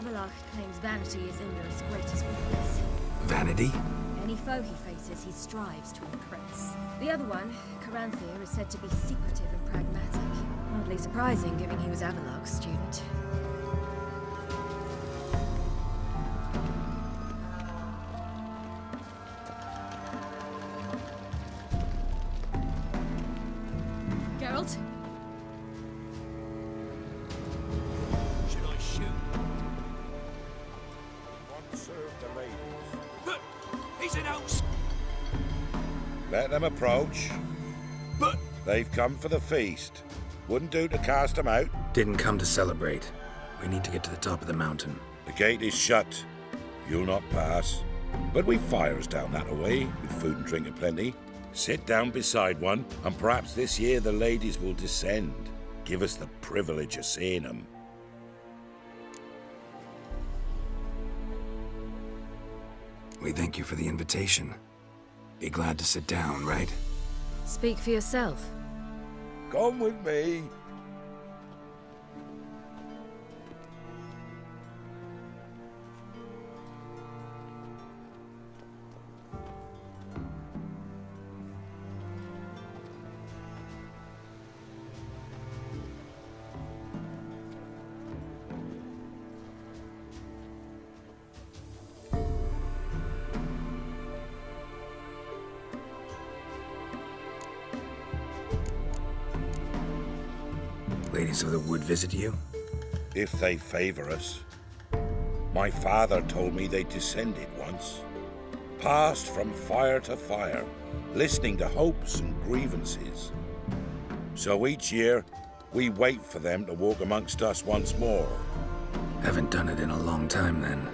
Avallac'h claims vanity is Imler's greatest weakness. Vanity? Any foe he faces, he strives to impress. The other one, Caranthir, is said to be secretive and pragmatic. Hardly surprising, given he was Avallac'h's student. Geralt? Should I shoot? Want to serve the ladies. But he's an house. Let them approach. But They've come for the feast. Wouldn't do to cast them out. Didn't come to celebrate. We need to get to the top of the mountain. The gate is shut. You'll not pass. But we've fires down that away, with food and drink aplenty. Sit down beside one, and perhaps this year the ladies will descend. Give us the privilege of seeing them. We thank you for the invitation. Be glad to sit down, right? Speak for yourself. Come with me. Ladies of the Wood visit you? If they favor us. My father told me they descended once. Passed from fire to fire, listening to hopes and grievances. So each year, we wait for them to walk amongst us once more. Haven't done it in a long time then.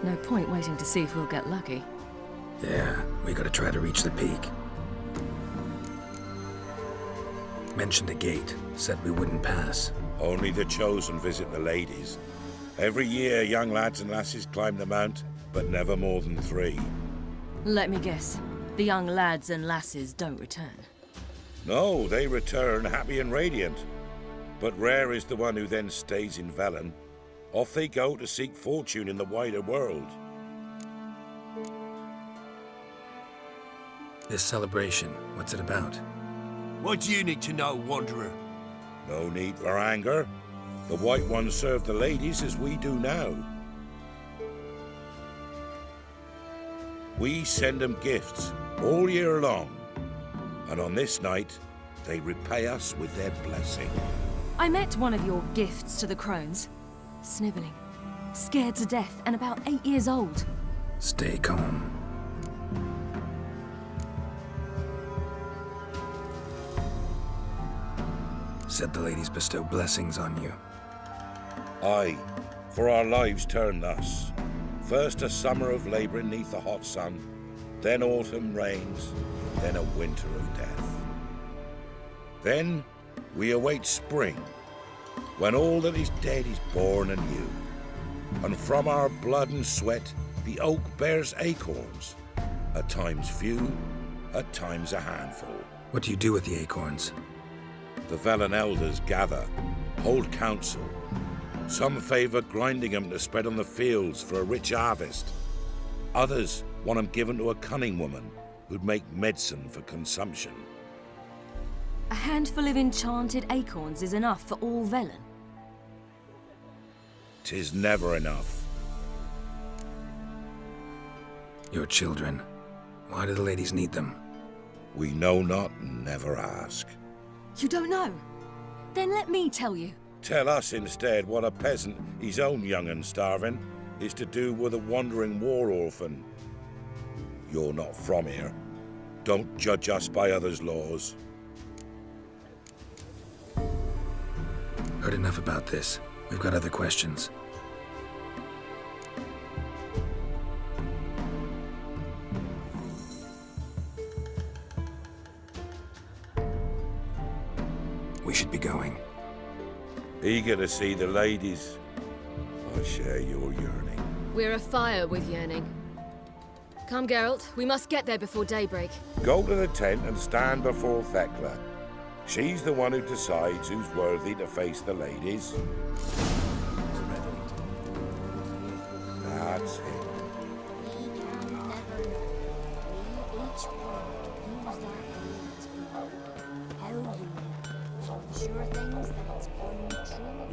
No point waiting to see if we'll get lucky. Yeah, we gotta try to reach the peak. Mentioned a gate, said we wouldn't pass. Only the chosen visit the ladies. Every year, young lads and lasses climb the mount, but never more than 3. Let me guess. The young lads and lasses don't return. No, they return happy and radiant. But rare is the one who then stays in Velen. Off they go to seek fortune in the wider world. This celebration, what's it about? what do you need to know, Wanderer? No need for anger. The White Ones serve the ladies as we do now. We send them gifts all year long, and on this night, they repay us with their blessing. I met one of your gifts to the crones. Snivelling, scared to death, and about 8 years old. Stay calm. Said the ladies bestow blessings on you. Aye, for our lives turn thus. First a summer of labouring neath the hot sun, then autumn rains, then a winter of death. Then we await spring, when all that is dead is born anew. And from our blood and sweat the oak bears acorns, at times few, at times a handful. What do you do with the acorns? The Velen elders gather, hold council. Some favour grinding them to spread on the fields for a rich harvest. Others want them given to a cunning woman who'd make medicine for consumption. A handful of enchanted acorns is enough for all Velen. 'Tis never enough. Your children. Why do the ladies need them? We know not and never ask. You don't know? Then let me tell you. Tell us instead what a peasant, his own young and starving, is to do with a wandering war orphan. You're not from here. Don't judge us by others' laws. Heard enough about this. We've got other questions. We should be going. Eager to see the ladies. I share your yearning. We're afire with yearning. Come, Geralt. We must get there before daybreak. Go to the tent and stand before Thekla. She's the one who decides who's worthy to face the ladies.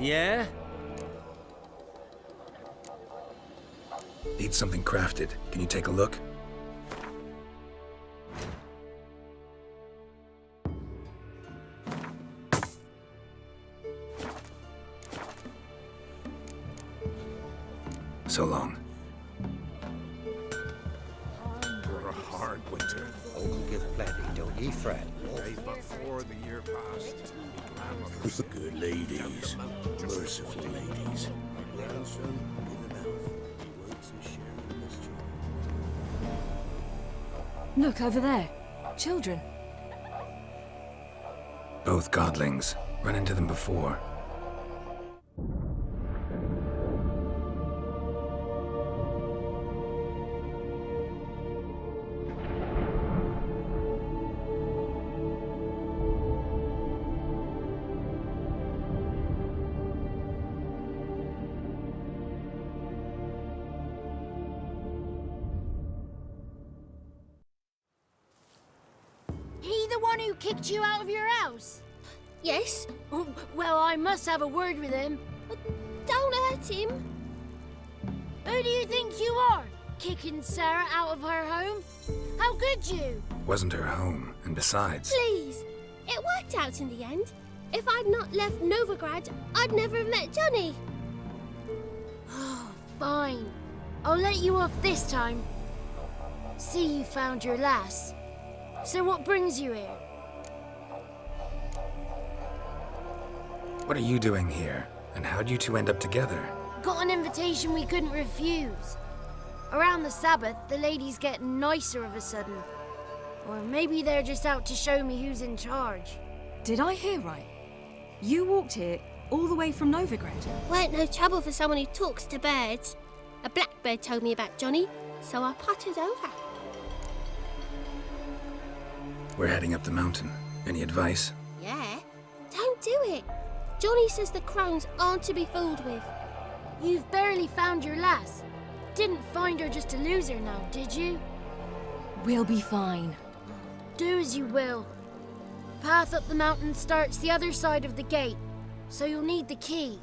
Yeah? Need something crafted. Can you take a look? So long. For a hard winter. Uncle give plenty, don't ye fret. Day before the year passed. Good ladies. Merciful ladies. Grandson, give him health. He works his share of mischief. Look, over there. Children. Both godlings. Run into them before. He the one who kicked you out of your house? Yes, Oh, well, I must have a word with him. don't hurt him. Who do you think you are? Kicking Sarah out of her home? How could you? Wasn't her home, and besides... Please. It worked out in the end. If I'd not left Novigrad, I'd never have met Johnny. Oh, fine. I'll let you off this time. See, you found your lass. So what brings you here? What are you doing here? And how'd you two end up together? Got an invitation we couldn't refuse. Around the Sabbath, the ladies get nicer of a sudden. Or maybe they're just out to show me who's in charge. Did I hear right? You walked here all the way from Novigrad. Weren't no trouble for someone who talks to birds. A blackbird told me about Johnny, so I pottered over. We're heading up the mountain. Any advice? Yeah? Don't do it. Johnny says the crones aren't to be fooled with. You've barely found your lass. Didn't find her just to lose her now, did you? We'll be fine. Do as you will. Path up the mountain starts the other side of the gate, so you'll need the key.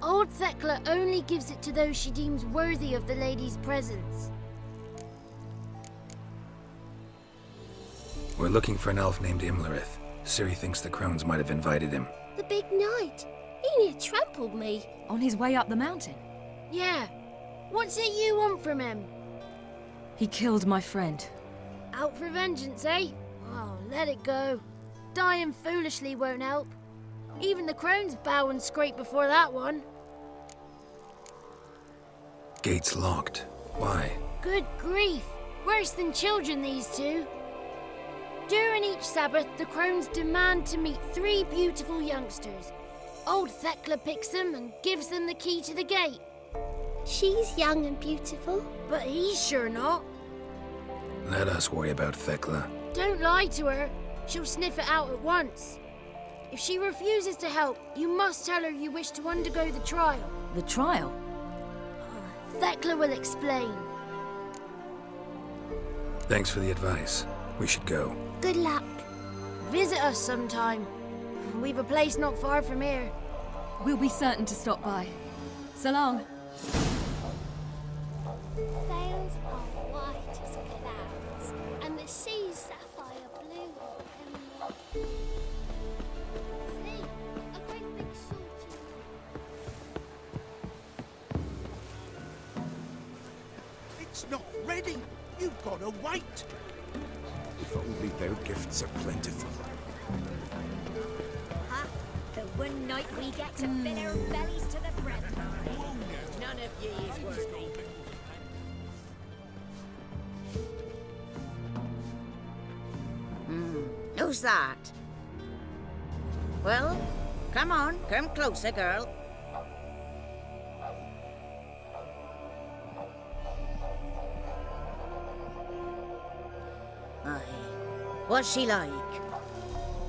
Old Thekla only gives it to those she deems worthy of the lady's presence. We're looking for an elf named Imlerith. Ciri thinks the crones might have invited him. The big knight. He near trampled me. On his way up the mountain. Yeah. What's it you want from him? He killed my friend. Out for vengeance, eh? Oh, let it go. Dying foolishly won't help. Even the crones bow and scrape before that one. Gate's locked. Why? Good grief. Worse than children, these two. During each Sabbath, the crones demand to meet 3 beautiful youngsters. Old Thekla picks them and gives them the key to the gate. She's young and beautiful. But he's sure not. Let us worry about Thekla. Don't lie to her. She'll sniff it out at once. If she refuses to help, you must tell her you wish to undergo the trial. The trial? Thekla will explain. Thanks for the advice. We should go. Good luck. Visit us sometime. We've a place not far from here. We'll be certain to stop by. So long. Sails are white as clouds, and the sea's sapphire blue. See, a great big salt. It's not ready. You've got to wait. If only their gifts are plentiful. Ha! The one night we get to fill our bellies to the brim. None of ye is worthy. Who's that? Well, come on, come closer, girl. Aye. What's she like?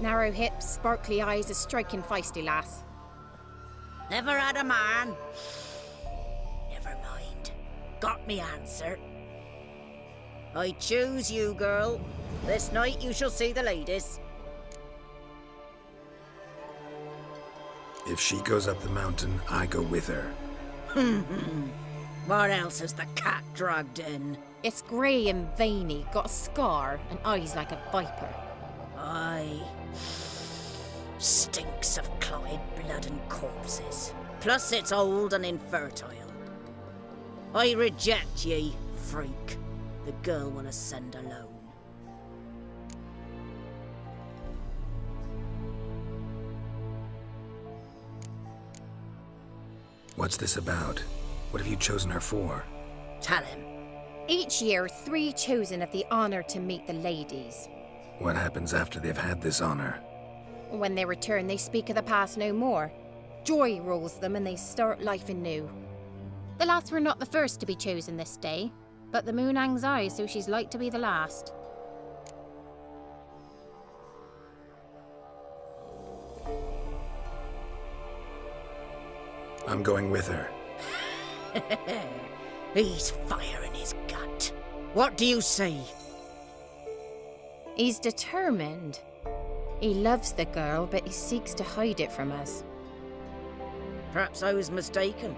Narrow hips, sparkly eyes, a striking feisty lass. Never had a man. Never mind. Got me answer. I choose you, girl. This night you shall see the ladies. If she goes up the mountain, I go with her. What else has the cat dragged in? It's grey and veiny, got a scar, and eyes like a viper. Aye. Stinks of clotted blood and corpses. Plus it's old and infertile. I reject ye, freak. The girl will ascend alone. What's this about? What have you chosen her for? Tell him. Each year, 3 chosen have the honour to meet the ladies. What happens after they've had this honor? When they return, they speak of the past no more. Joy rules them and they start life anew. The lass were not the first to be chosen this day, but the moon hangs high, so she's like to be the last. I'm going with her. He's fire in his gut. What do you say? He's determined. He loves the girl, but he seeks to hide it from us. Perhaps I was mistaken.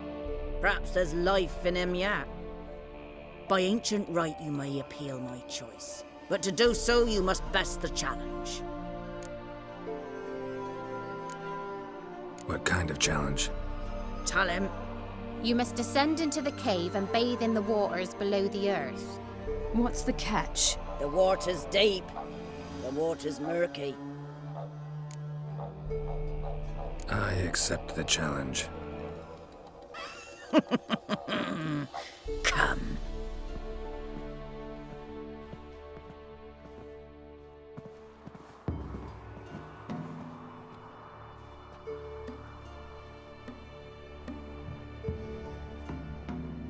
Perhaps there's life in him yet. By ancient right you may appeal my choice, but to do so you must best the challenge. What kind of challenge? Tell him. You must descend into the cave and bathe in the waters below the earth. What's the catch? The water's deep. The water's murky. I accept the challenge. Come.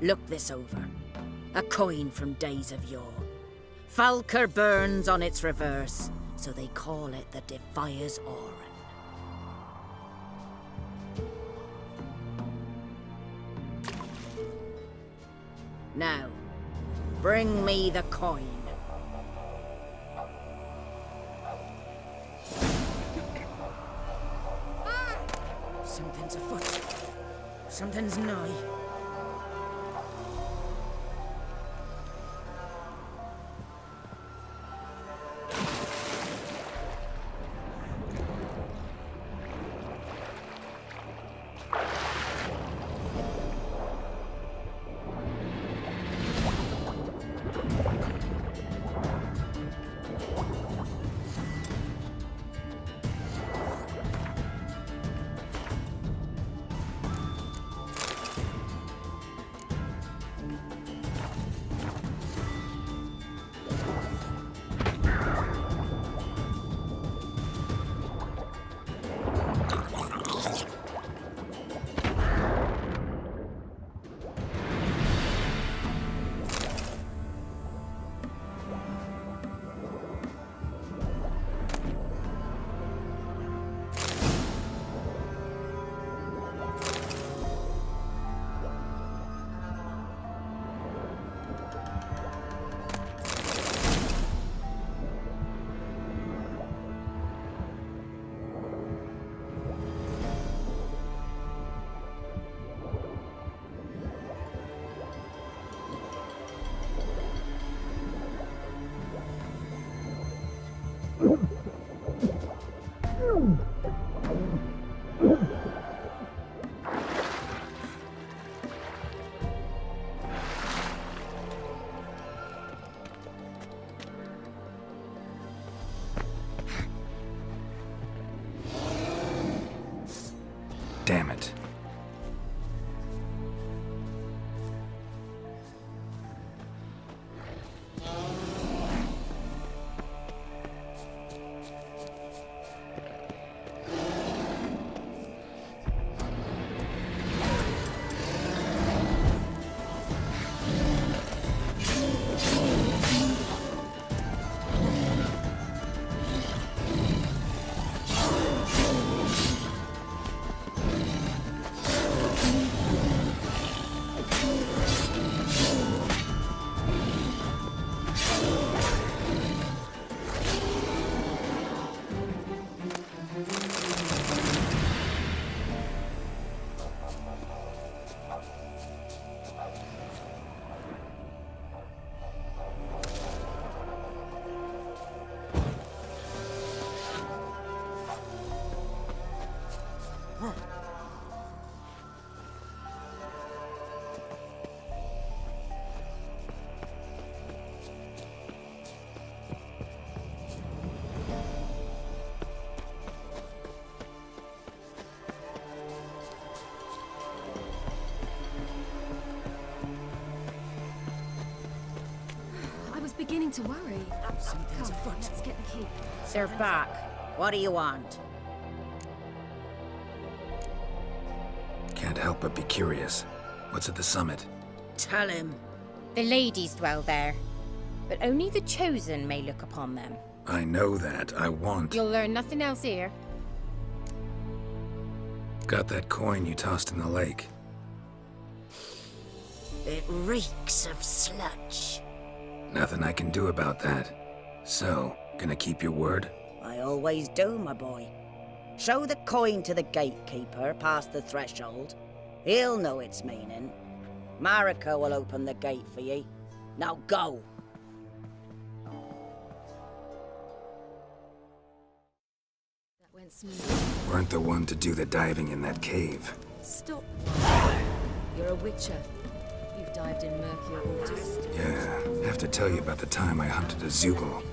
Look this over. A coin from days of yore. Falker burns on its reverse, so they call it the Defier's Oran. Now, bring me the coin. Something's afoot. Something's nigh. Damn it. beginning to worry. Something's afoot. Let's get the key. They're back. What do you want? Can't help but be curious. What's at the summit? Tell him. The ladies dwell there, but only the chosen may look upon them. I know that. I want... You'll learn nothing else here. Got that coin you tossed in the lake. It reeks of sludge. Nothing I can do about that. So, gonna keep your word? I always do, my boy. Show the coin to the gatekeeper past the threshold. He'll know its meaning. Marika will open the gate for ye. Now go. That went smooth. Weren't the one to do the diving in that cave. Stop. You're a witcher. You've dived in murkier waters. Yeah, have to tell you about the time I hunted a Zoogle.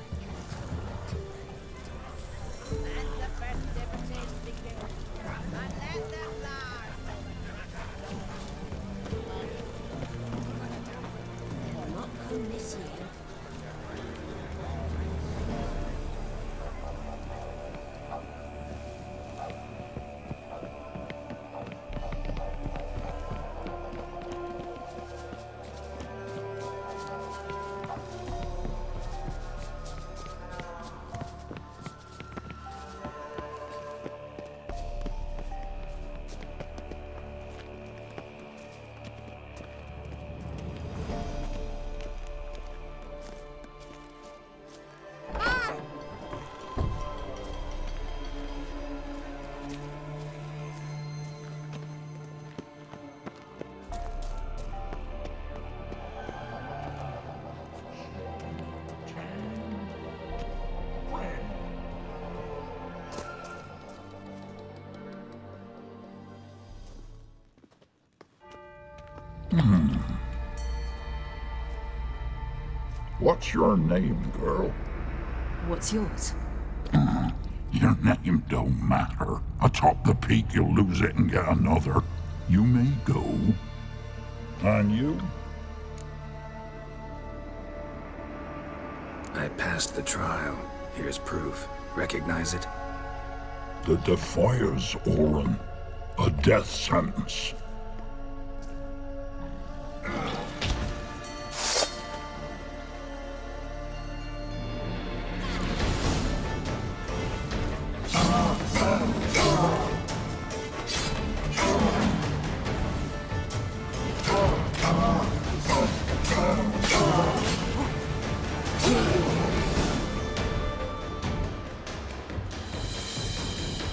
What's your name, girl? What's yours? Your name don't matter. Atop the peak, you'll lose it and get another. You may go. And you? I passed the trial. Here's proof. Recognize it? The Defier's Orin. A death sentence.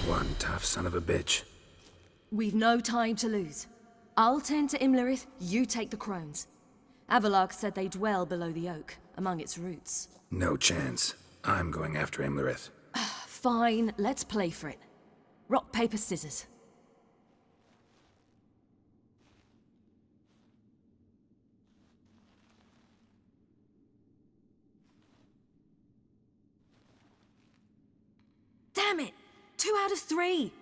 One tough son of a bitch. We've no time to lose. I'll tend to Imlerith, you take the crones. Avalok said they dwell below the oak, among its roots. No chance. I'm going after Imlerith. Fine, let's play for it. Rock, paper, scissors. Damn it! 2 out of 3!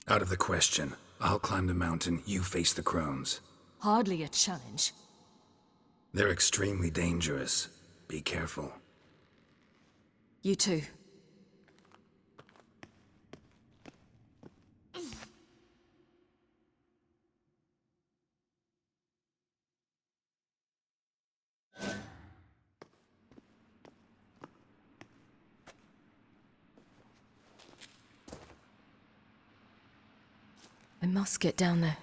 Out of the question. I'll climb the mountain, you face the crones. Hardly a challenge. They're extremely dangerous. Be careful. You too. I must get down there.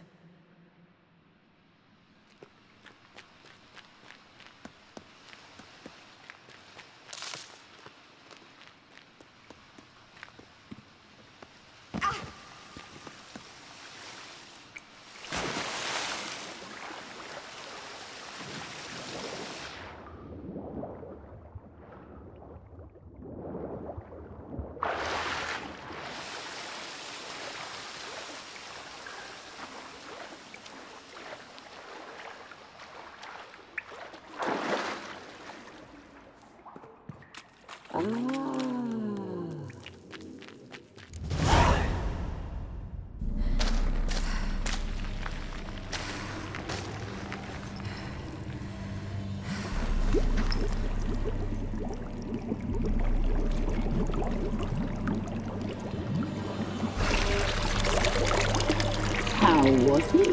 How was he?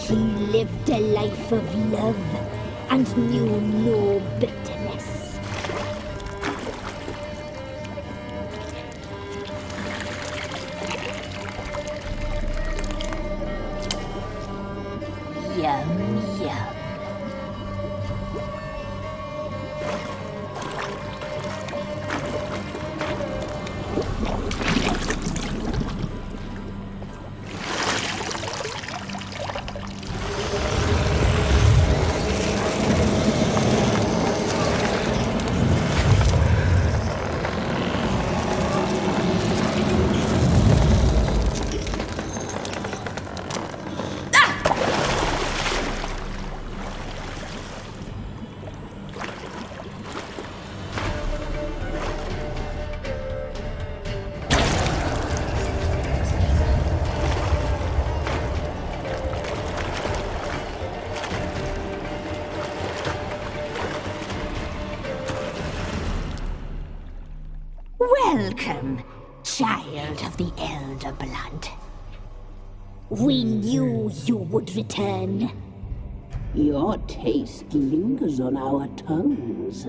He lived a life of love and knew no bitterness. Yum, yum. Welcome, child of the Elder Blood. We knew you would return. Your taste lingers on our tongues.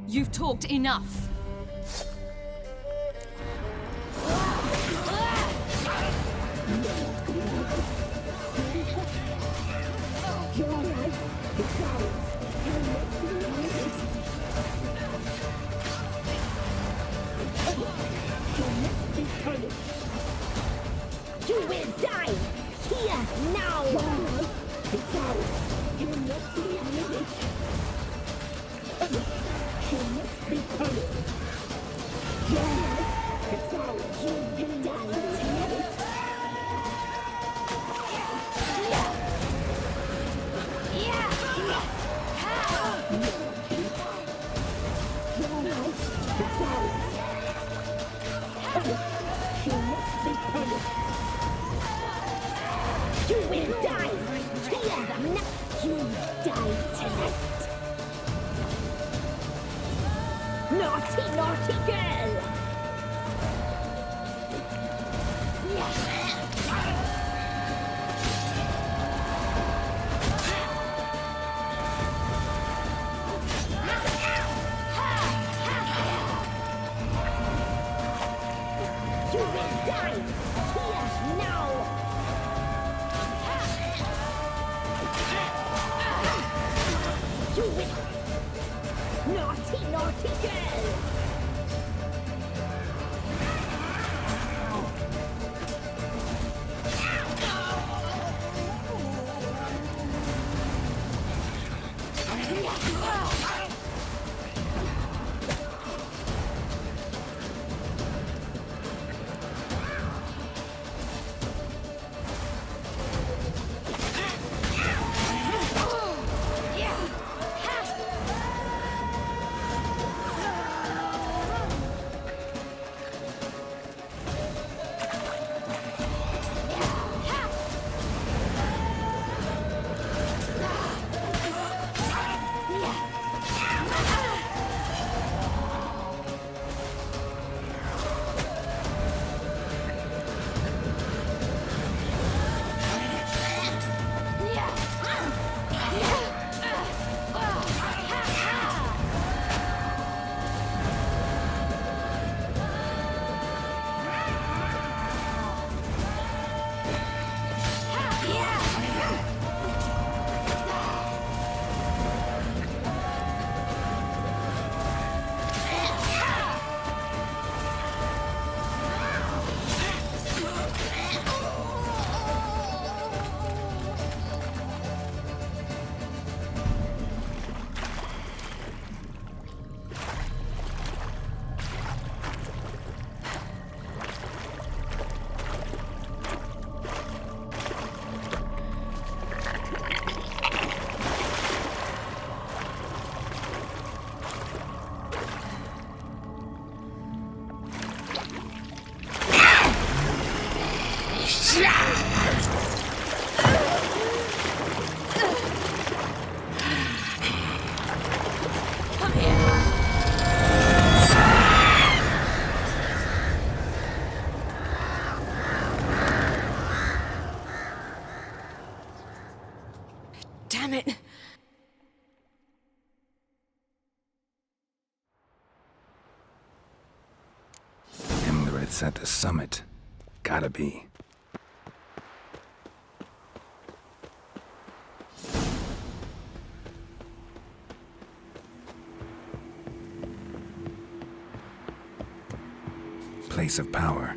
You've talked enough. You will die here now. You will die here. You die tonight. Naughty, naughty girl. You will die here now. You will. Naughty, naughty girl. it's at the summit. Gotta be. Place of power.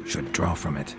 Should draw from it.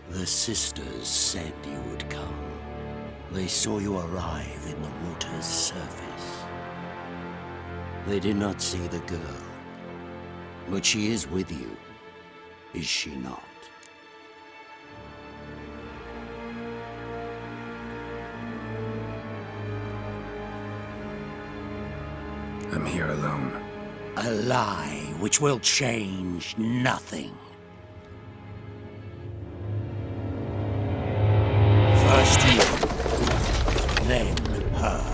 The sisters said you would come. They saw you arrive in the water's surface. They did not see the girl, but she is with you, is she not? I'm here alone. A lie which will change nothing. First you, then her.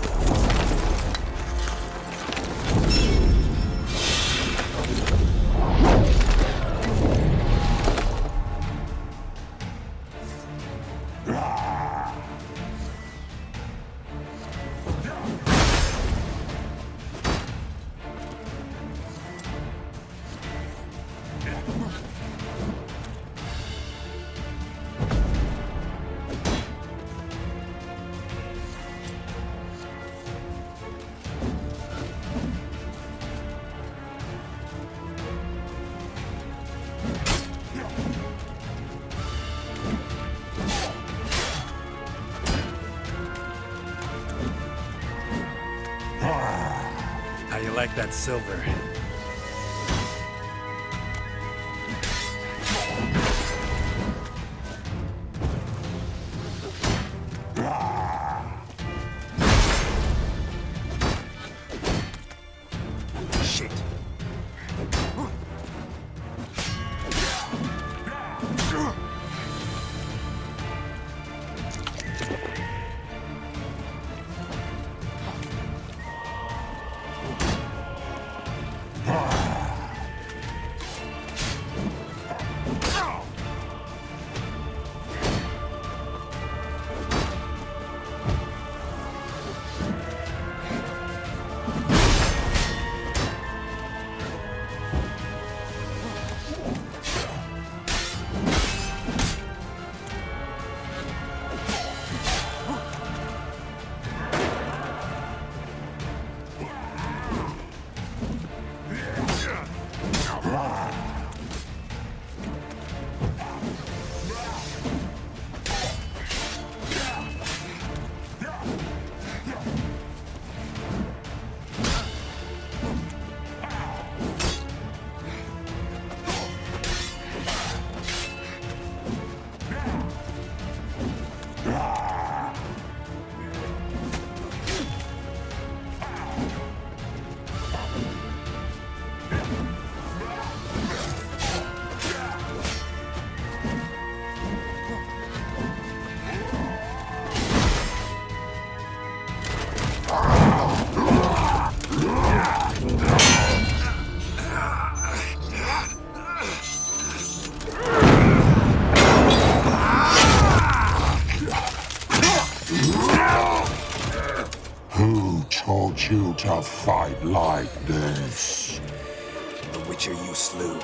How you like that silver? Shit. teach you to fight like this. The Witcher you slew.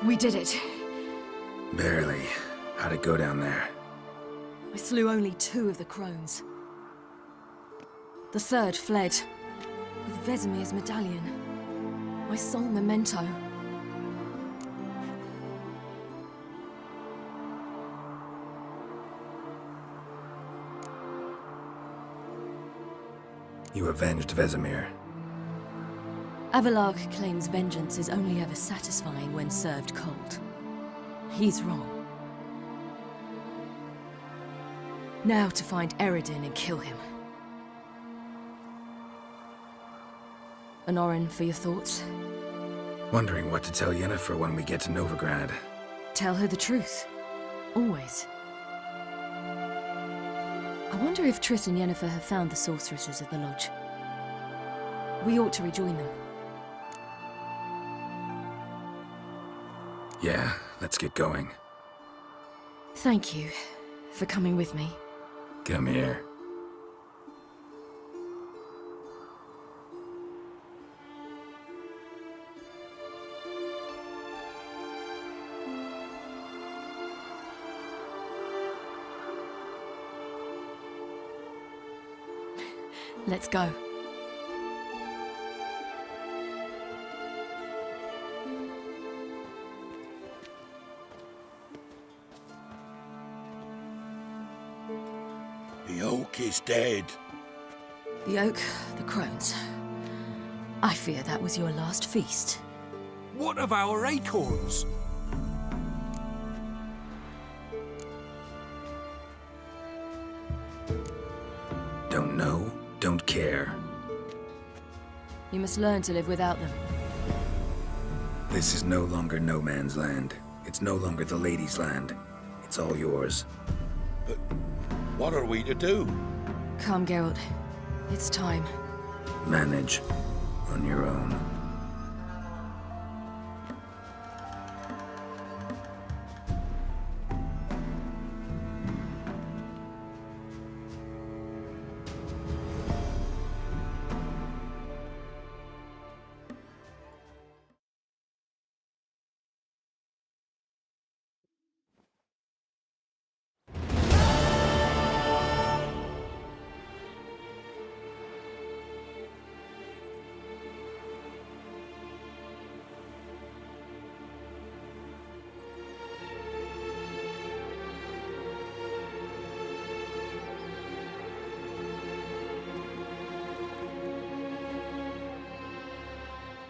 We did it. Barely. How'd it go down there? I slew only 2 of the crones. The third fled, with Vesemir's medallion. My sole memento. You avenged Vesemir. Avalark claims vengeance is only ever satisfying when served cold. He's wrong. Now to find Eredin and kill him. Honorin, for your thoughts? Wondering what to tell Yennefer when we get to Novigrad. Tell her the truth. Always. I wonder if Triss and Yennefer have found the sorceresses of the Lodge. We ought to rejoin them. Yeah, let's get going. Thank you for coming with me. Come here. Let's go. The oak is dead. The oak, the crones. I fear that was your last feast. What of our acorns? Don't know, don't care. You must learn to live without them. This is no longer no man's land. It's no longer the lady's land. It's all yours. But what are we to do? Come, Geralt. It's time. Manage on your own.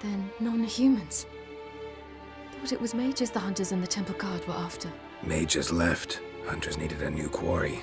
Then non-humans. Thought it was mages the hunters and the temple guard were after. Mages left. Hunters needed a new quarry.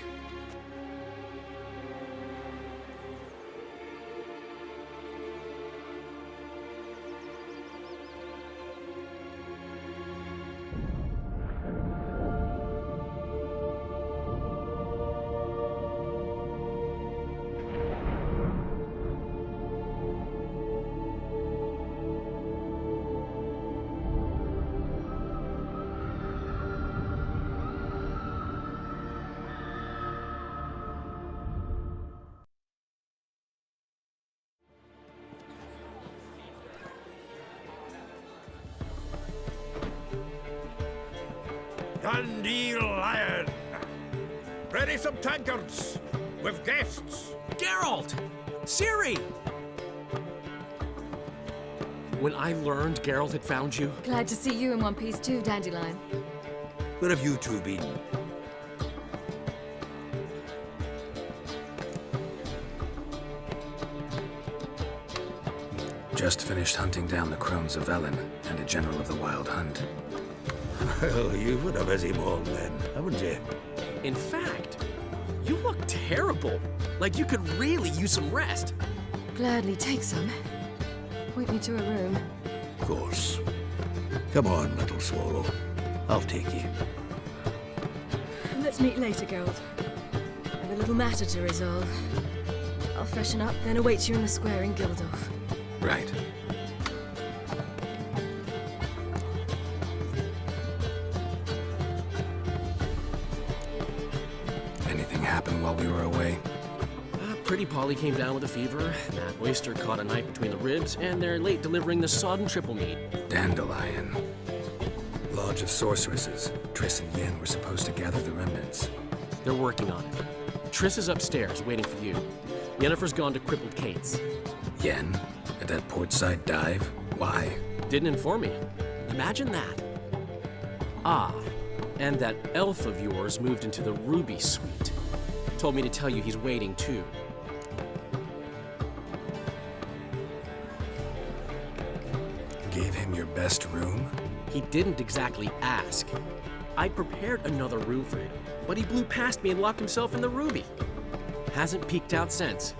Dandelion! Ready some tankards! With guests! Geralt! Ciri! When I learned Geralt had found you... Glad to see you in one piece too, Dandelion. Where have you two been? Just finished hunting down the crones of Velen and a general of the Wild Hunt. Well, you've been a busy ball then, haven't you? In fact, you look terrible. Like you could really use some rest. Gladly take some. Point me to a room. Of course. Come on, little swallow. I'll take you. Let's meet later, Geralt. I have a little matter to resolve. I'll freshen up, then await you in the square in Gildorf. Right. Anything happen while we were away? Pretty Polly came down with a fever. That oyster caught a knife between the ribs, and they're late delivering the sodden triple meat. Dandelion. Lodge of Sorceresses. Triss and Yen were supposed to gather the remnants. They're working on it. Triss is upstairs, waiting for you. Yennefer's gone to crippled Kate's. Yen? At that portside dive? Why? Didn't inform me. Imagine that. Ah, and that elf of yours moved into the Ruby Suite. Told me to tell you he's waiting, too. Gave him your best room? He didn't exactly ask. I'd prepared another room for him, but he blew past me and locked himself in the Ruby. Hasn't peeked out since.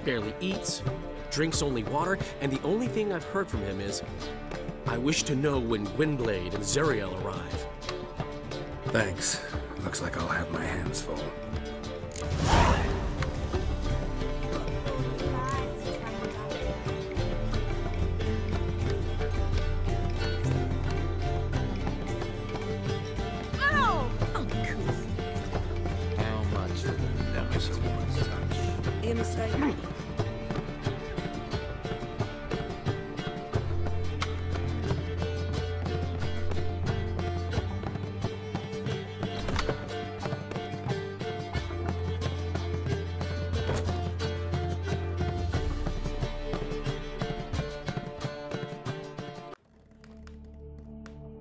Barely eats, drinks only water, and the only thing I've heard from him is, I wish to know when Gwynblade and Zeriel arrive. Thanks. Looks like I'll have my hands full.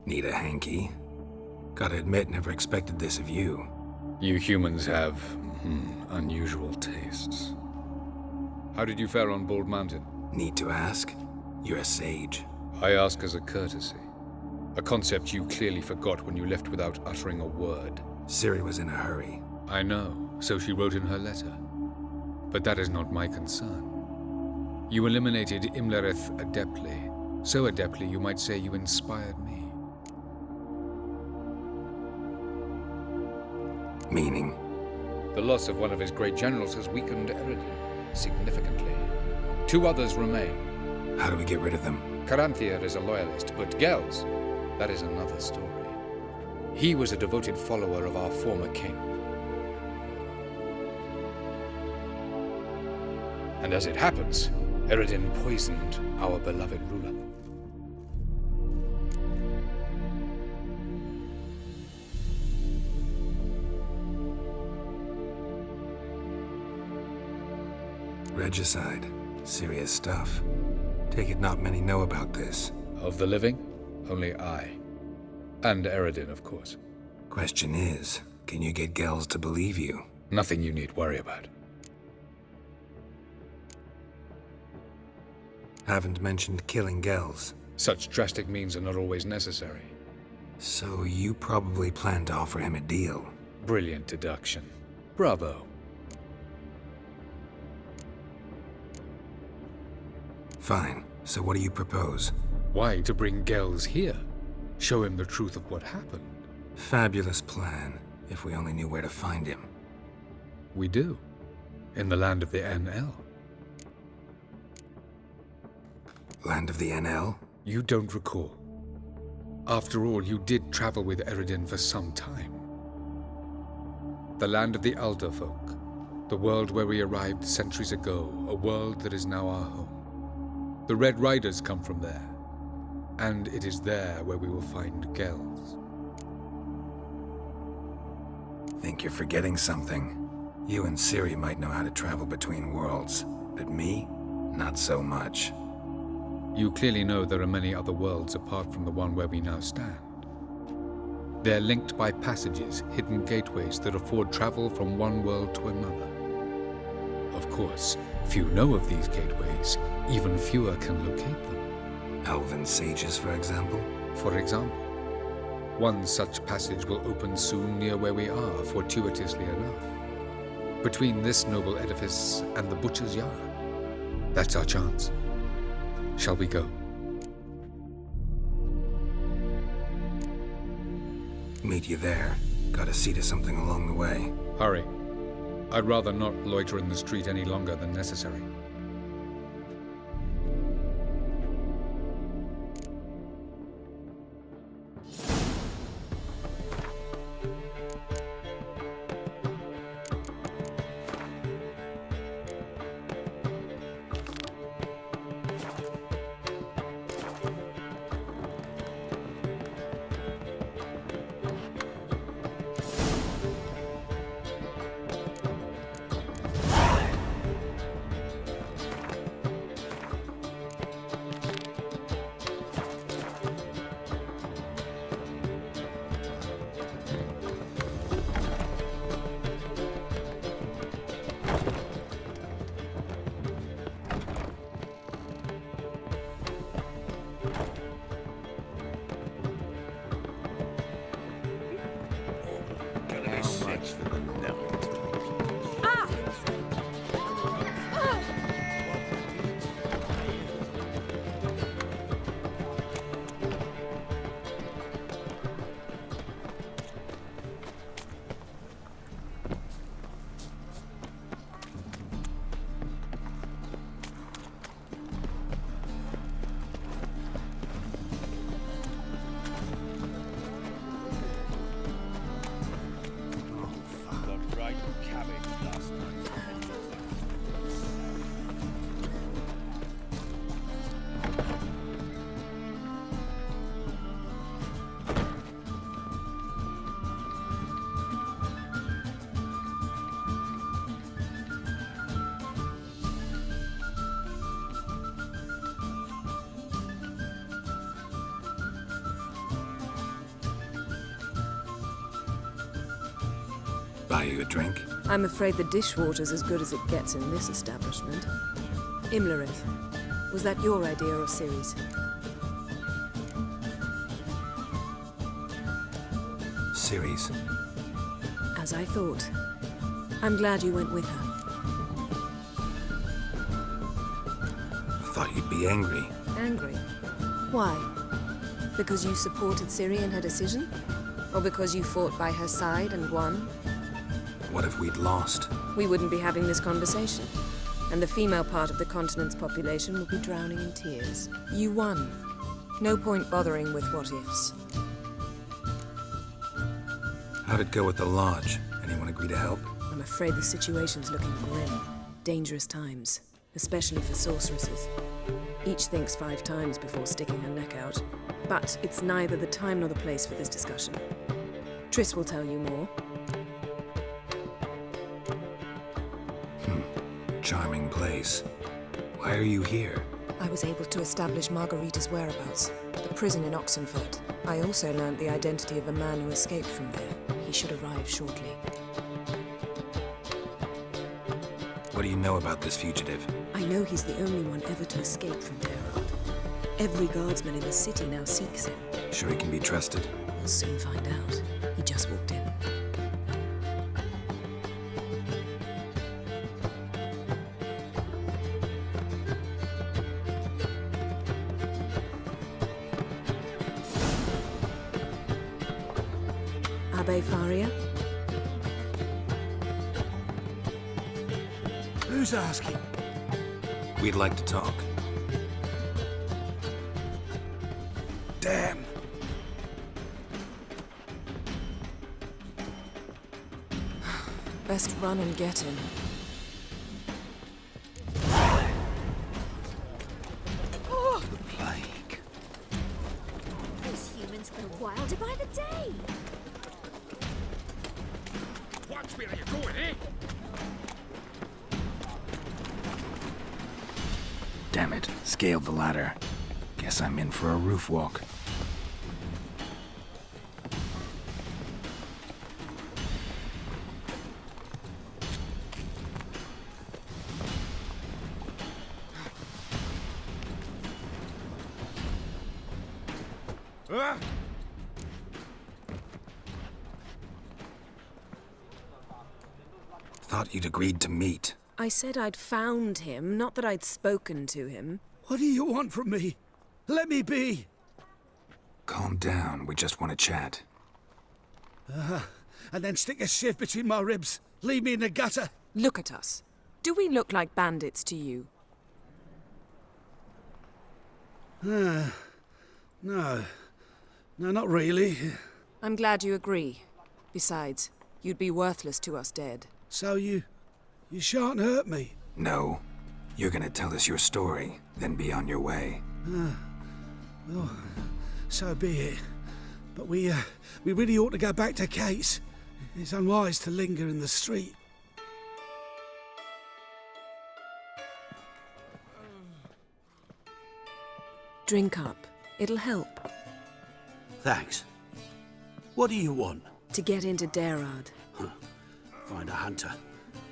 Need a hanky? Gotta admit, never expected this of you. You humans have, unusual tastes. How did you fare on Bald Mountain? Need to ask? You're a sage. I ask as a courtesy. A concept you clearly forgot when you left without uttering a word. Ciri was in a hurry. I know, so she wrote in her letter. But that is not my concern. You eliminated Imlerith adeptly. So adeptly you might say you inspired me. Meaning? The loss of one of his great generals has weakened Eredin significantly. 2 others remain. How do we get rid of them? Caranthir is a loyalist, but Gels, that is another story. He was a devoted follower of our former king. And as it happens, Eredin poisoned our beloved ruler. Regicide. Serious stuff. Take it not many know about this. Of the living, only I. And Eredin, of course. Question is, can you get Gels to believe you? Nothing you need worry about. Haven't mentioned killing Gels. Such drastic means are not always necessary. So you probably plan to offer him a deal. Brilliant deduction. Bravo. Fine. So what do you propose? Why, to bring Gels here. Show him the truth of what happened. Fabulous plan, if we only knew where to find him. We do. In the land of the NL. Land of the NL? You don't recall. After all, you did travel with Eredin for some time. The land of the Alder folk. The world where we arrived centuries ago. A world that is now our home. The Red Riders come from there. And it is there where we will find Gels. think you're forgetting something. You and Ciri might know how to travel between worlds, but me? Not so much. You clearly know there are many other worlds apart from the one where we now stand. They're linked by passages, hidden gateways that afford travel from one world to another. Of course, few know of these gateways, even fewer can locate them. Elven sages, for example? For example. One such passage will open soon near where we are, fortuitously enough. Between this noble edifice and the butcher's yard. That's our chance. Shall we go? Meet you there. Gotta see to something along the way. Hurry. I'd rather not loiter in the street any longer than necessary. Buy you a drink? I'm afraid the dishwater's as good as it gets in this establishment. Imlerith, was that your idea or Ciri's? Ciri's. As I thought. I'm glad you went with her. I thought you'd be angry. Angry? Why? Because you supported Ciri in her decision? Or because you fought by her side and won? What if we'd lost? We wouldn't be having this conversation. And the female part of the continent's population would be drowning in tears. You won. No point bothering with what-ifs. How'd it go with the lodge? Anyone agree to help? I'm afraid the situation's looking grim. Dangerous times. Especially for sorceresses. Each thinks 5 times before sticking her neck out. But it's neither the time nor the place for this discussion. Triss will tell you more. Charming place. Why are you here? I was able to establish Margarita's whereabouts. The prison in Oxenford. I also learned the identity of a man who escaped from there. He should arrive shortly. What do you know about this fugitive? I know he's the only one ever to escape from Daerard. Every guardsman in the city now seeks him. Sure he can be trusted? We'll soon find out. He just walked in. Abbe Faria? Who's asking? We'd like to talk. Damn! Best run and get him. Oh! The plague. These humans grow wilder by the day. much. Where are you going, eh? Damn it, scaled the ladder. Guess I'm in for a roof walk. Thought you'd agreed to meet. I said I'd found him, not that I'd spoken to him. What do you want from me? Let me be. Calm down, we just want to chat. And then stick a sieve between my ribs. Leave me in the gutter. Look at us. Do we look like bandits to you? No. No, not really. I'm glad you agree. Besides, you'd be worthless to us dead. So you shan't hurt me? No. You're gonna tell us your story, then be on your way. Well, so be it. But we really ought to go back to Kate's. It's unwise to linger in the street. Drink up. It'll help. Thanks. What do you want? To get into Darad. Find a hunter.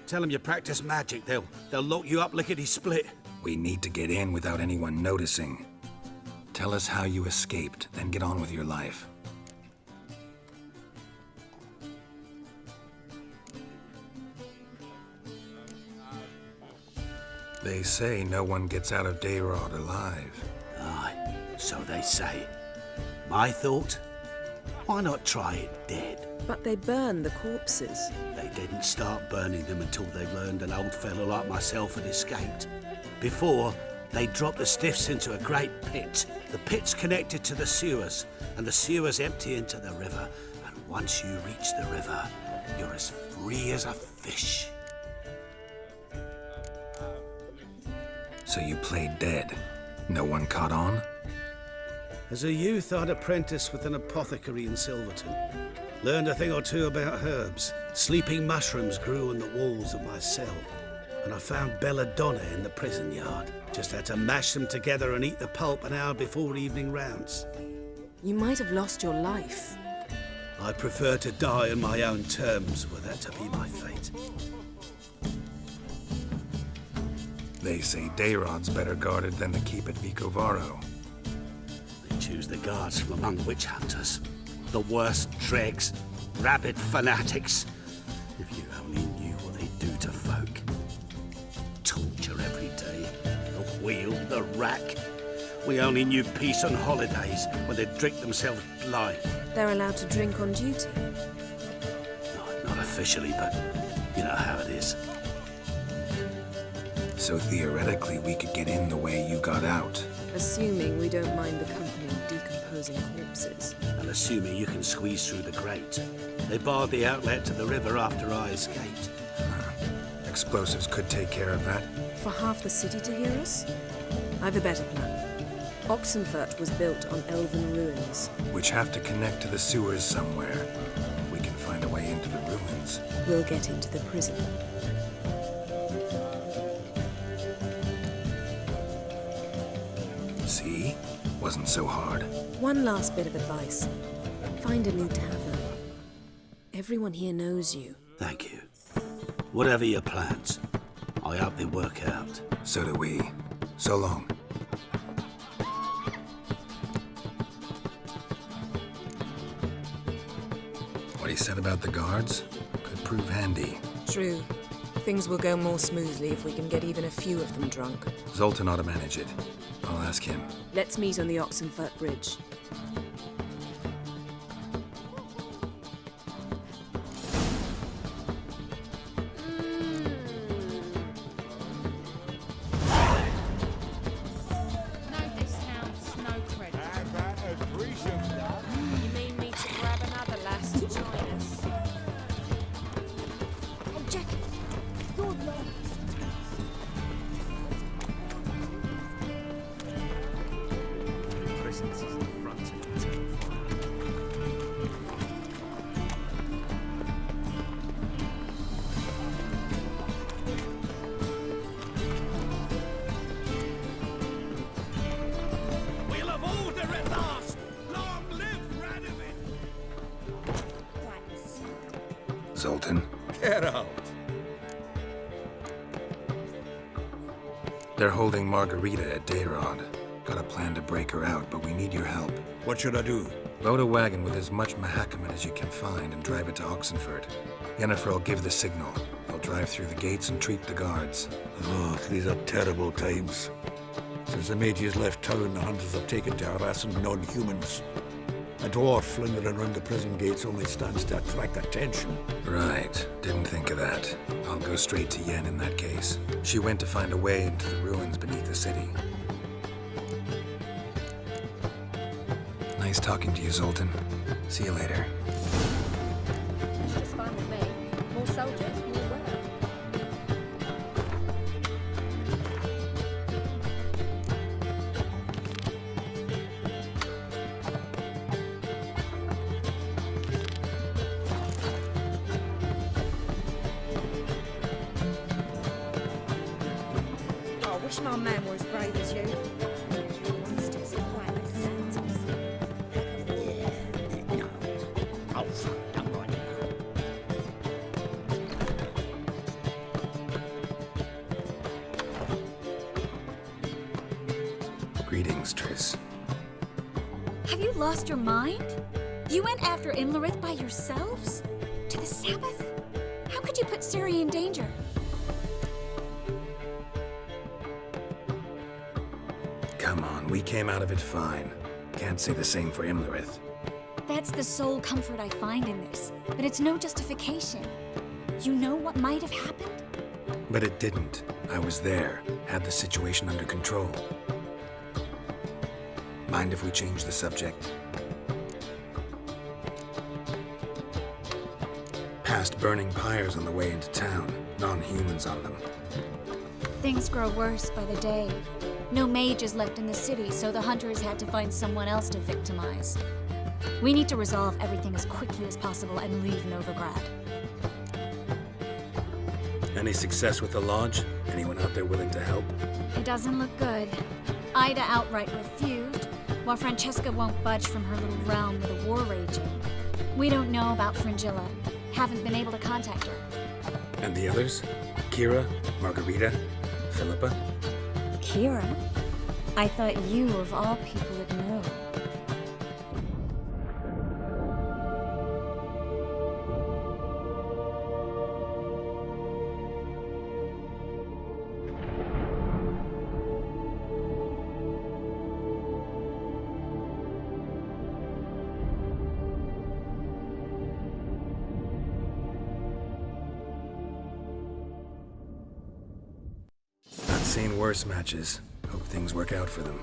Tell them you practice magic. They'll lock you up lickety-split. We need to get in without anyone noticing. Tell us how you escaped, then get on with your life. They say no one gets out of Darad alive. Aye, so they say. My thought? Why not try it dead? But they burn the corpses. They didn't start burning them until they learned an old fellow like myself had escaped. Before, they dropped the stiffs into a great pit. The pit's connected to the sewers, and the sewers empty into the river. And once you reach the river, you're as free as a fish. So you played dead. No one caught on? As a youth, I'd apprenticed with an apothecary in Silverton. Learned a thing or two about herbs. Sleeping mushrooms grew on the walls of my cell. And I found belladonna in the prison yard. Just had to mash them together and eat the pulp an hour before evening rounds. You might have lost your life. I prefer to die on my own terms, were that to be my fate. They say Darod's better guarded than the keep at Vicovaro. They choose the guards from among witch hunters. The worst dregs, rabid fanatics. If you only knew what they do to folk. Torture every day. The wheel, the rack. We only knew peace on holidays when they'd drink themselves blind. They're allowed to drink on duty? Not officially, but you know how it is. So theoretically, we could get in the way you got out. Assuming we don't mind the company of decomposing corpses. And assuming you can squeeze through the grate. They barred the outlet to the river after I escaped. Explosives could take care of that. For half the city to hear us? I've a better plan. Oxenfurt was built on elven ruins. Which have to connect to the sewers somewhere. If we can find a way into the ruins. We'll get into the prison. See? Wasn't so hard. One last bit of advice. Find a new tavern. Everyone here knows you. Thank you. Whatever your plans, I hope they work out. So do we. So long. What he said about the guards could prove handy. True. Things will go more smoothly if we can get even a few of them drunk. Zoltan ought to manage it. I'll ask him. Let's meet on the Oxenfurt Bridge. Zoltan? Get out. They're holding Margarita at Dayrod. Got a plan to break her out, but we need your help. What should I do? Load a wagon with as much Mahakaman as you can find and drive it to Oxenford. Yennefer will give the signal. They'll drive through the gates and treat the guards. Oh, these are terrible times. Since the mages left town, the hunters have taken to harassing non-humans. A dwarf lingering around the prison gates only stands to attract attention. Right. Didn't think of that. I'll go straight to Yen in that case. She went to find a way into the ruins beneath the city. Nice talking to you, Zoltan. See you later. It's fine with me. More soldiers, more weather. I wish my man were as brave as you. Monsters are quite like phantoms. Oh, fuck, don't mind him. Greetings, Triss. Have you lost your mind? You went after Imlerith by yourselves? To the Sabbath? How could you put Ciri in danger? Come on, we came out of it fine. Can't say the same for Imlerith. That's the sole comfort I find in this, but it's no justification. You know what might have happened? But it didn't. I was there, had the situation under control. Mind if we change the subject? Past burning pyres on the way into town, non-humans on them. Things grow worse by the day. No mages left in the city, so the hunters had to find someone else to victimize. We need to resolve everything as quickly as possible and leave Novigrad. Any success with the lodge? Anyone out there willing to help? It doesn't look good. Ida outright refused, while Francesca won't budge from her little realm with a war raging. We don't know about Fringilla. Haven't been able to contact her. And the others? Kira? Margarita? Philippa? Kira? I thought you, of all people, would know. Not seen worse matches. Hope things work out for them.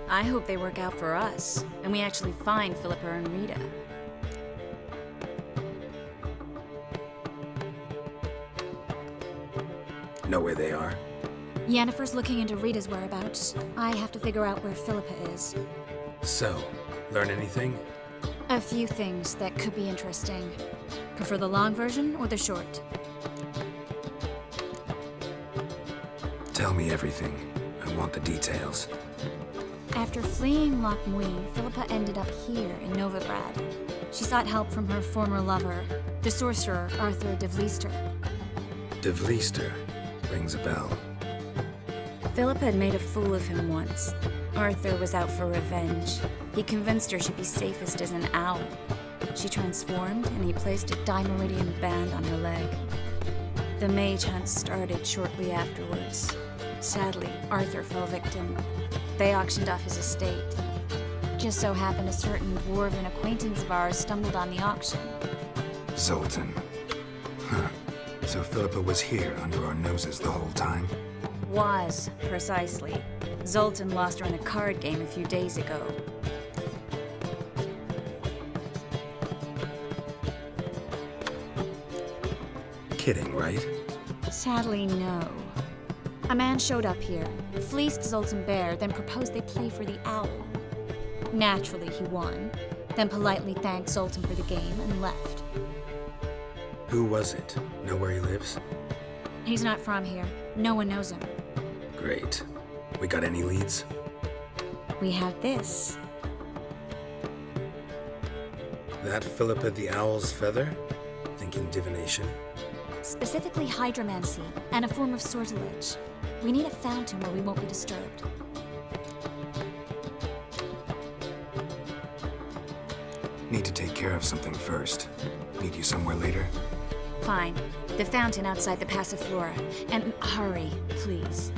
I hope they work out for us, and we actually find Philippa and Rita. Know where they are? Yennefer's looking into Rita's whereabouts. I have to figure out where Philippa is. So, learn anything? A few things that could be interesting. Prefer the long version or the short? Tell me everything. I want the details. After fleeing Loch Muin, Philippa ended up here in Novigrad. She sought help from her former lover, the sorcerer Arthur de Vlister. De Vlister rings a bell. Philippa had made a fool of him once. Arthur was out for revenge. He convinced her she'd be safest as an owl. She transformed, and he placed a Dimeridian band on her leg. The mage hunt started shortly afterwards. Sadly, Arthur fell victim. They auctioned off his estate. Just so happened a certain dwarven acquaintance of ours stumbled on the auction. Zoltan. Huh. So Philippa was here under our noses the whole time? Was, precisely. Zoltan lost her in a card game a few days ago. Kidding, right? Sadly, no. A man showed up here, fleeced Zoltan bare, then proposed they play for the owl. Naturally, he won, then politely thanked Zoltan for the game and left. Who was it? Know where he lives? He's not from here. No one knows him. Great. We got any leads? We have this. That Philippa the Owl's feather? Think in divination? Specifically hydromancy and a form of sortilege. We need a fountain where we won't be disturbed. Need to take care of something first. Meet you somewhere later? Fine. The fountain outside the Passiflora. And hurry, please.